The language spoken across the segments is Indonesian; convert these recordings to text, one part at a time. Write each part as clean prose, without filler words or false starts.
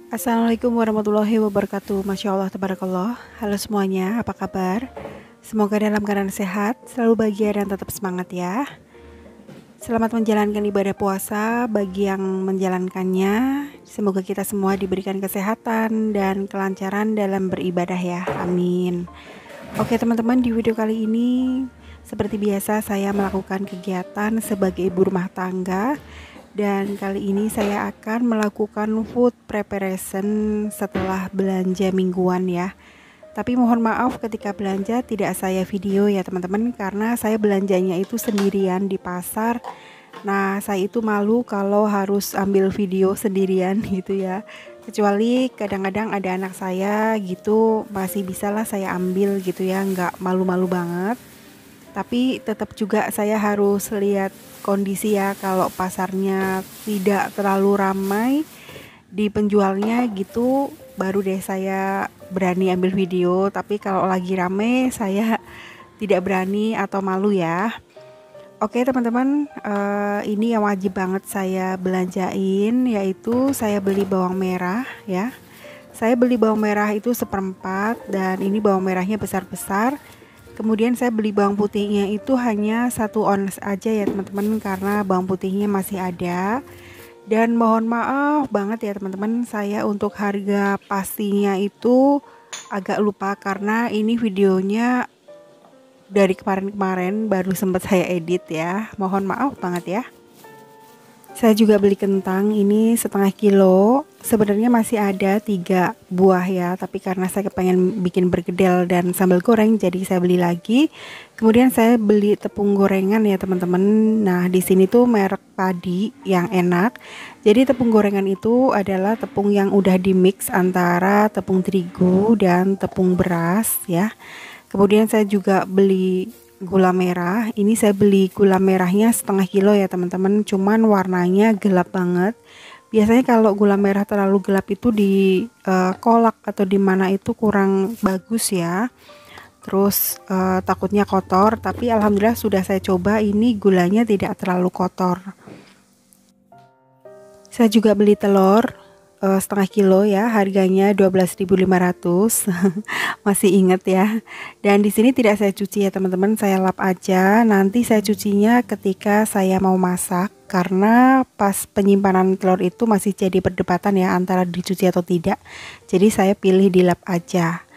Assalamualaikum warahmatullahi wabarakatuh. Masya Allah, tabarakallah. Halo semuanya, apa kabar? Semoga dalam keadaan sehat, selalu bahagia dan tetap semangat ya. Selamat menjalankan ibadah puasa bagi yang menjalankannya. Semoga kita semua diberikan kesehatan dan kelancaran dalam beribadah ya. Amin. Oke teman-teman, di video kali ini seperti biasa saya melakukan kegiatan sebagai ibu rumah tangga. Dan kali ini saya akan melakukan food preparation setelah belanja mingguan ya. Tapi mohon maaf ketika belanja tidak saya video ya teman-teman, karena saya belanjanya itu sendirian di pasar. Nah saya itu malu kalau harus ambil video sendirian gitu ya. Kecuali kadang-kadang ada anak saya gitu, masih bisalah saya ambil gitu ya, nggak malu-malu banget. Tapi tetap juga saya harus lihat kondisi ya, kalau pasarnya tidak terlalu ramai di penjualnya gitu baru deh saya berani ambil video. Tapi kalau lagi rame saya tidak berani atau malu ya. Oke teman-teman, ini yang wajib banget saya belanjain, yaitu saya beli bawang merah ya. Saya beli bawang merah itu seperempat, dan ini bawang merahnya besar-besar. Kemudian saya beli bawang putihnya itu hanya 1 ons aja ya teman-teman, karena bawang putihnya masih ada. Dan mohon maaf banget ya teman-teman, saya untuk harga pastinya itu agak lupa, karena ini videonya dari kemarin-kemarin baru sempat saya edit ya. Mohon maaf banget ya. Saya juga beli kentang ini setengah kilo. Sebenarnya masih ada 3 buah ya, tapi karena saya kepengen bikin bergedel dan sambal goreng, jadi saya beli lagi. Kemudian saya beli tepung gorengan ya teman-teman. Nah di sini tuh merek Padi yang enak. Jadi tepung gorengan itu adalah tepung yang udah di mix antara tepung terigu dan tepung beras ya. Kemudian saya juga beli gula merah. Ini saya beli gula merahnya setengah kilo ya teman-teman, cuman warnanya gelap banget. Biasanya kalau gula merah terlalu gelap itu di kolak atau di mana itu kurang bagus ya. Terus takutnya kotor, tapi alhamdulillah sudah saya coba, ini gulanya tidak terlalu kotor. Saya juga beli telur setengah kilo ya, harganya 12.500. Masih inget ya. Dan di sini tidak saya cuci ya teman-teman, saya lap aja. Nanti saya cucinya ketika saya mau masak, karena pas penyimpanan telur itu masih jadi perdebatan ya antara dicuci atau tidak. Jadi saya pilih dilap aja.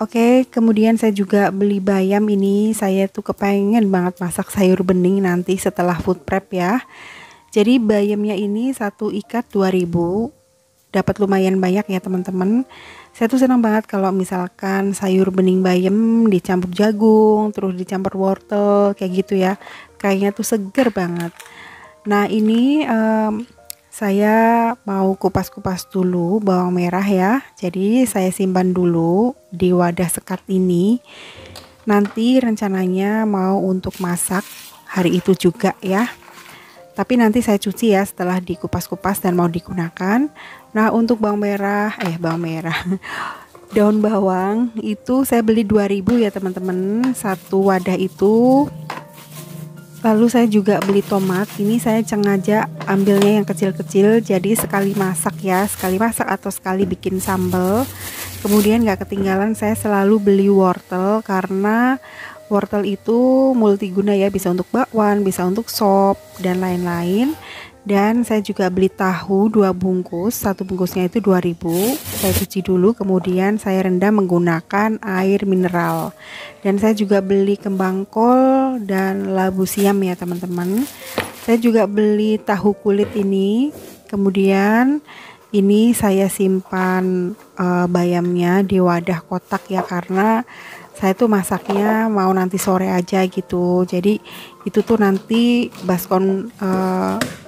Oke, kemudian saya juga beli bayam. Ini saya tuh kepengen banget masak sayur bening nanti setelah food prep ya. Jadi bayamnya ini satu ikat 2000, dapat lumayan banyak ya teman-teman. Saya tuh senang banget kalau misalkan sayur bening bayam dicampur jagung, terus dicampur wortel kayak gitu ya. Kayaknya tuh seger banget. Nah ini saya mau kupas-kupas dulu bawang merah ya. Jadi saya simpan dulu di wadah sekat ini. Nanti rencananya mau untuk masak hari itu juga ya. Tapi nanti saya cuci ya setelah dikupas-kupas dan mau digunakan. Nah untuk bawang merah, daun bawang itu saya beli 2000 ya teman-teman, satu wadah itu. Lalu saya juga beli tomat. Ini saya sengaja ambilnya yang kecil-kecil, jadi sekali masak ya, sekali masak atau sekali bikin sambal. Kemudian gak ketinggalan saya selalu beli wortel, karena wortel itu multiguna ya, bisa untuk bakwan, bisa untuk sop dan lain-lain. Dan saya juga beli tahu 2 bungkus, satu bungkusnya itu 2000. Saya cuci dulu, kemudian saya rendam menggunakan air mineral. Dan saya juga beli kembang kol dan labu siam ya teman-teman. Saya juga beli tahu kulit ini. Kemudian ini saya simpan bayamnya di wadah kotak ya, karena saya tuh masaknya mau nanti sore aja gitu. Jadi itu tuh nanti baskom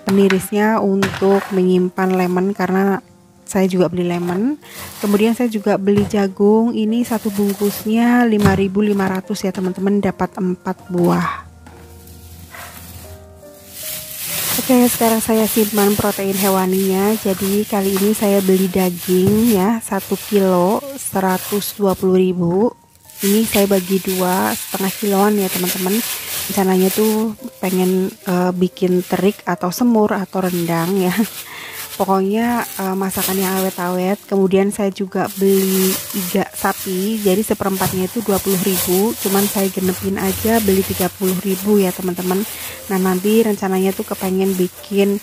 penirisnya untuk menyimpan lemon, karena saya juga beli lemon. Kemudian saya juga beli jagung. Ini satu bungkusnya 5.500 ya teman-teman, dapat 4 buah. Oke, sekarang saya simpan protein hewaninya. Jadi kali ini saya beli daging ya, 1 kilo 120.000. Ini saya bagi 2,5 kiloan ya teman-teman. Rencananya tuh pengen bikin terik atau semur atau rendang ya. Pokoknya masakan yang awet-awet. Kemudian saya juga beli iga sapi, jadi seperempatnya itu 20.000, cuman saya genepin aja beli 30.000 ya teman-teman. Nah nanti rencananya tuh kepengen bikin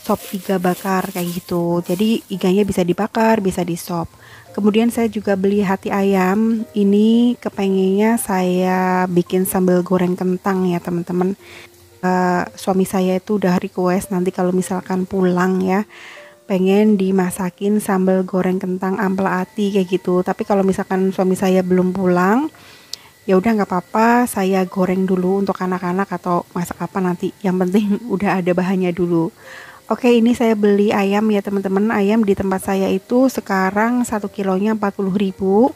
sop iga bakar kayak gitu, jadi iganya bisa dibakar, bisa di sop. Kemudian saya juga beli hati ayam, ini kepengennya saya bikin sambal goreng kentang ya teman-teman. Suami saya itu udah request nanti kalau misalkan pulang ya pengen dimasakin sambal goreng kentang ampela ati kayak gitu. Tapi kalau misalkan suami saya belum pulang, ya udah nggak apa-apa, saya goreng dulu untuk anak-anak atau masak apa nanti. Yang penting udah ada bahannya dulu. Oke, ini saya beli ayam ya teman-teman. Ayam di tempat saya itu sekarang 1 kilonya 40.000,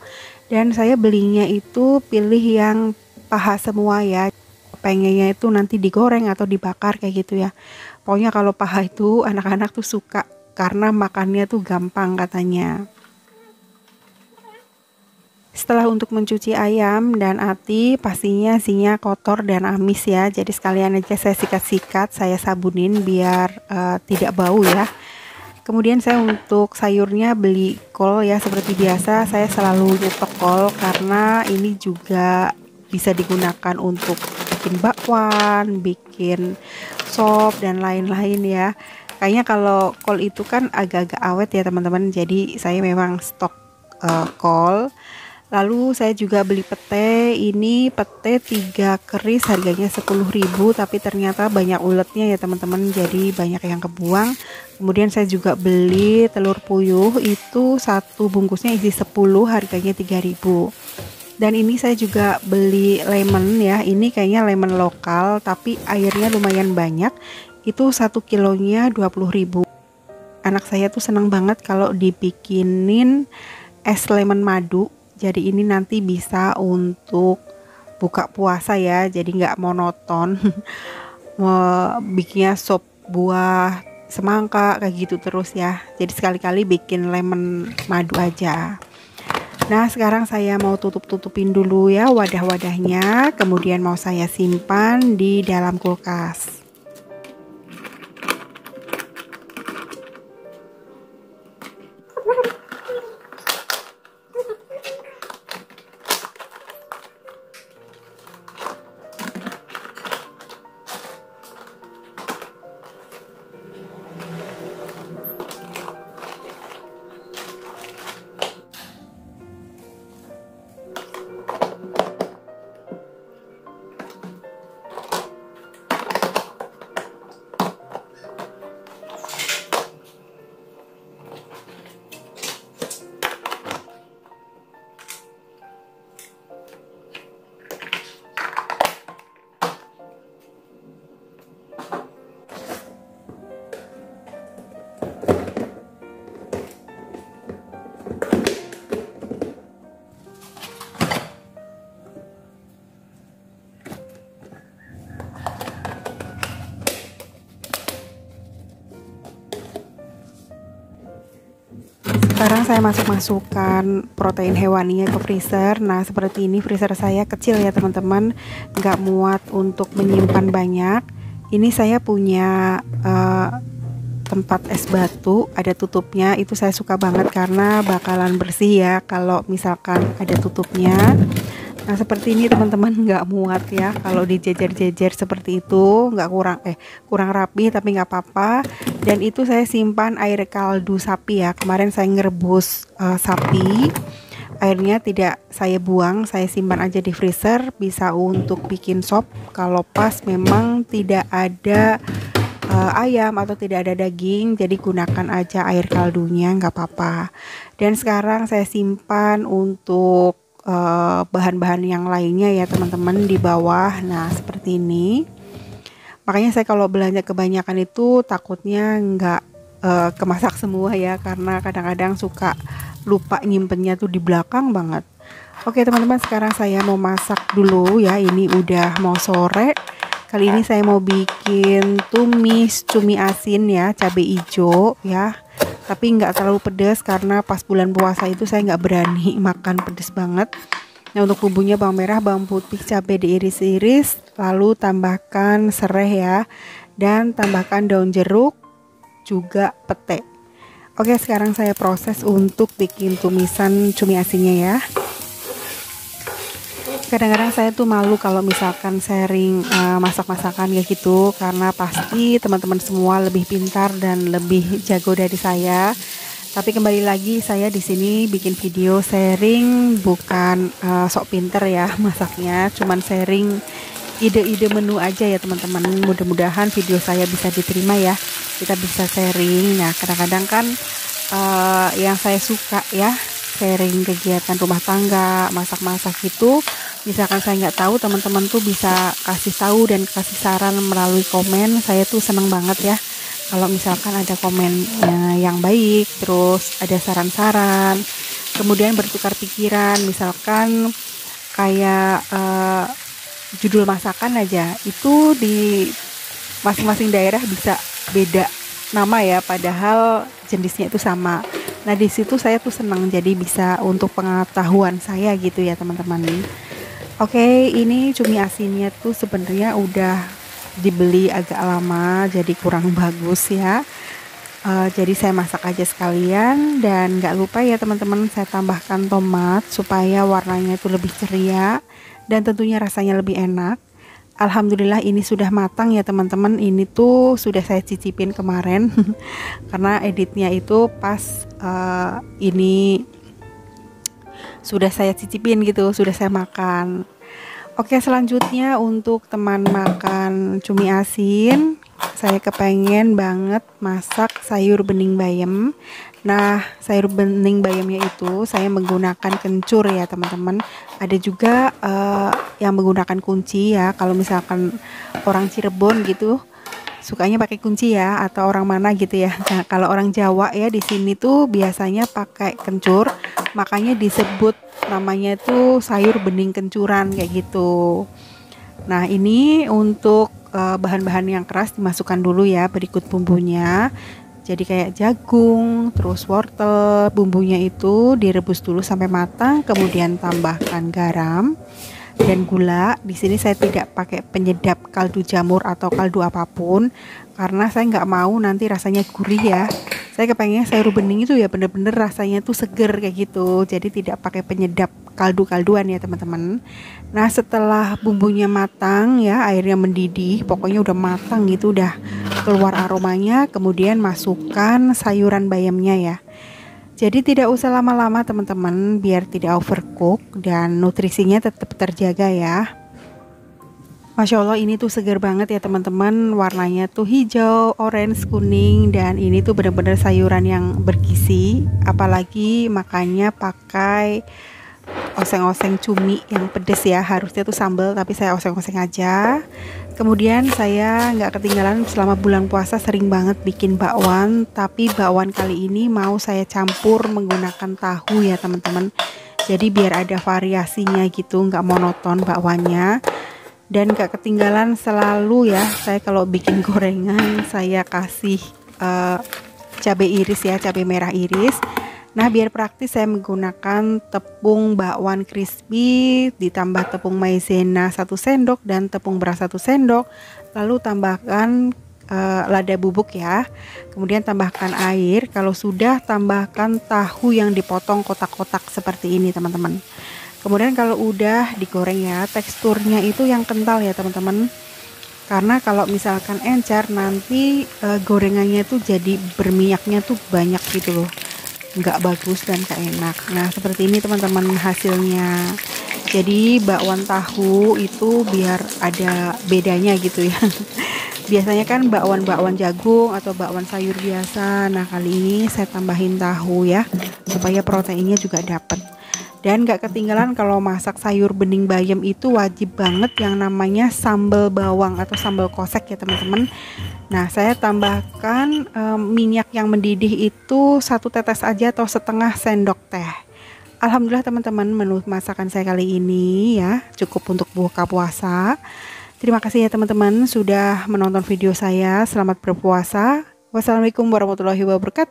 dan saya belinya itu pilih yang paha semua ya. Pengennya itu nanti digoreng atau dibakar kayak gitu ya. Pokoknya kalau paha itu anak-anak tuh suka karena makannya tuh gampang katanya. Setelah untuk mencuci ayam dan ati, pastinya isinya kotor dan amis ya. Jadi sekalian aja saya sikat-sikat, saya sabunin biar tidak bau ya. Kemudian saya untuk sayurnya beli kol ya, seperti biasa saya selalu nyetok kol karena ini juga bisa digunakan untuk bikin bakwan, bikin sop dan lain-lain ya. Kayaknya kalau kol itu kan agak-agak awet ya teman-teman, jadi saya memang stok kol. Lalu saya juga beli pete, ini pete 3 keris harganya 10.000, tapi ternyata banyak uletnya ya teman-teman, jadi banyak yang kebuang. Kemudian saya juga beli telur puyuh, itu satu bungkusnya isi 10, harganya 3.000. Dan ini saya juga beli lemon ya, ini kayaknya lemon lokal tapi airnya lumayan banyak, itu 1 kilonya 20.000. Anak saya tuh senang banget kalau dibikinin es lemon madu. Jadi ini nanti bisa untuk buka puasa ya, jadi nggak monoton. Bikinnya sop buah semangka kayak gitu terus ya. Jadi sekali-kali bikin lemon madu aja. Nah sekarang saya mau tutupin dulu ya wadah-wadahnya, kemudian mau saya simpan di dalam kulkas. Sekarang saya masukkan protein hewaninya ke freezer. Nah seperti ini, freezer saya kecil ya teman-teman, nggak muat untuk menyimpan banyak. Ini saya punya tempat es batu, ada tutupnya, itu saya suka banget karena bakalan bersih ya kalau misalkan ada tutupnya. Nah seperti ini teman-teman, nggak muat ya kalau dijejer-jejer seperti itu, nggak kurang rapi, tapi nggak apa-apa. Dan itu saya simpan air kaldu sapi ya, kemarin saya ngerebus sapi, airnya tidak saya buang, saya simpan aja di freezer, bisa untuk bikin sop kalau pas memang tidak ada ayam atau tidak ada daging, jadi gunakan aja air kaldunya, nggak apa-apa. Dan sekarang saya simpan untuk bahan-bahan yang lainnya ya teman-teman di bawah. Nah seperti ini, makanya saya kalau belanja kebanyakan itu takutnya nggak kemasak semua ya, karena kadang-kadang suka lupa nyimpennya tuh di belakang banget. Oke teman-teman, sekarang saya mau masak dulu ya, ini udah mau sore. Kali ini saya mau bikin tumis cumi asin ya, cabai hijau ya, tapi nggak terlalu pedas karena pas bulan puasa itu saya nggak berani makan pedas banget. Nah untuk bumbunya bawang merah, bawang putih, cabai diiris-iris, lalu tambahkan serai ya, dan tambahkan daun jeruk, juga pete. Oke, sekarang saya proses untuk bikin tumisan cumi asinnya ya. Kadang-kadang saya tuh malu kalau misalkan sharing masak-masakan kayak gitu, karena pasti teman-teman semua lebih pintar dan lebih jago dari saya. Tapi kembali lagi, saya di sini bikin video sharing, bukan sok pinter ya masaknya, cuman sharing ide-ide menu aja ya teman-teman. Mudah-mudahan video saya bisa diterima ya, kita bisa sharing. Nah, kadang-kadang kan yang saya suka ya, sharing kegiatan rumah tangga, masak-masak gitu. Misalkan saya nggak tahu, teman-teman tuh bisa kasih tahu dan kasih saran melalui komen. Saya tuh seneng banget ya kalau misalkan ada komen yang baik, terus ada saran-saran, kemudian bertukar pikiran. Misalkan kayak judul masakan aja, itu di masing-masing daerah bisa beda nama ya, padahal jenisnya itu sama. Nah, di situ saya tuh senang, jadi bisa untuk pengetahuan saya gitu ya teman-teman. Oke, ini cumi asinnya tuh sebenarnya udah dibeli agak lama, jadi kurang bagus ya. Jadi saya masak aja sekalian, dan nggak lupa ya teman-teman, saya tambahkan tomat supaya warnanya itu lebih ceria dan tentunya rasanya lebih enak. Alhamdulillah ini sudah matang ya teman-teman. Ini tuh sudah saya cicipin kemarin karena editnya itu pas ini sudah saya cicipin gitu, sudah saya makan. Oke, selanjutnya untuk teman makan cumi asin, saya kepengen banget masak sayur bening bayam. Nah, sayur bening bayamnya itu saya menggunakan kencur ya teman-teman. Ada juga yang menggunakan kunci ya, kalau misalkan orang Cirebon gitu sukanya pakai kunci ya, atau orang mana gitu ya. Nah, kalau orang Jawa ya di sini tuh biasanya pakai kencur, makanya disebut namanya itu sayur bening kencuran kayak gitu. Nah, ini untuk bahan-bahan yang keras dimasukkan dulu ya, berikut bumbunya. Jadi kayak jagung, terus wortel, bumbunya itu direbus dulu sampai matang, kemudian tambahkan garam dan gula. Di sini saya tidak pakai penyedap kaldu jamur atau kaldu apapun, karena saya nggak mau nanti rasanya gurih ya. Saya kepengen sayur bening itu ya bener-bener rasanya tuh seger kayak gitu, jadi tidak pakai penyedap kaldu-kalduan ya teman-teman. Nah, setelah bumbunya matang ya, airnya mendidih, pokoknya udah matang gitu, udah keluar aromanya, kemudian masukkan sayuran bayamnya ya. Jadi tidak usah lama-lama teman-teman, biar tidak overcook dan nutrisinya tetap terjaga ya. Masya Allah, ini tuh segar banget ya teman-teman. Warnanya tuh hijau, orange, kuning, dan ini tuh bener-bener sayuran yang bergizi. Apalagi makannya pakai oseng-oseng cumi yang pedes ya. Harusnya tuh sambal, tapi saya oseng-oseng aja. Kemudian saya nggak ketinggalan, selama bulan puasa sering banget bikin bakwan. Tapi bakwan kali ini mau saya campur menggunakan tahu ya teman-teman. Jadi biar ada variasinya gitu, nggak monoton bakwannya. Dan gak ketinggalan selalu ya, saya kalau bikin gorengan saya kasih cabai iris ya, cabai merah iris. Nah, biar praktis saya menggunakan tepung bakwan crispy, ditambah tepung maizena 1 sendok dan tepung beras 1 sendok. Lalu tambahkan lada bubuk ya. Kemudian tambahkan air. Kalau sudah, tambahkan tahu yang dipotong kotak-kotak seperti ini teman-teman. Kemudian kalau udah digoreng ya, teksturnya itu yang kental ya teman-teman. Karena kalau misalkan encer nanti gorengannya tuh jadi berminyaknya tuh banyak gitu loh, nggak bagus dan gak enak. Nah, seperti ini teman-teman hasilnya. Jadi bakwan tahu itu biar ada bedanya gitu ya. Biasanya kan bakwan jagung atau bakwan sayur biasa. Nah, kali ini saya tambahin tahu ya, supaya proteinnya juga dapat. Dan gak ketinggalan kalau masak sayur bening bayam itu wajib banget yang namanya sambal bawang atau sambal kosek ya teman-teman. Nah, saya tambahkan minyak yang mendidih itu 1 tetes aja atau setengah sendok teh. Alhamdulillah teman-teman, menu masakan saya kali ini ya cukup untuk buka puasa. Terima kasih ya teman-teman sudah menonton video saya. Selamat berpuasa. Wassalamualaikum warahmatullahi wabarakatuh.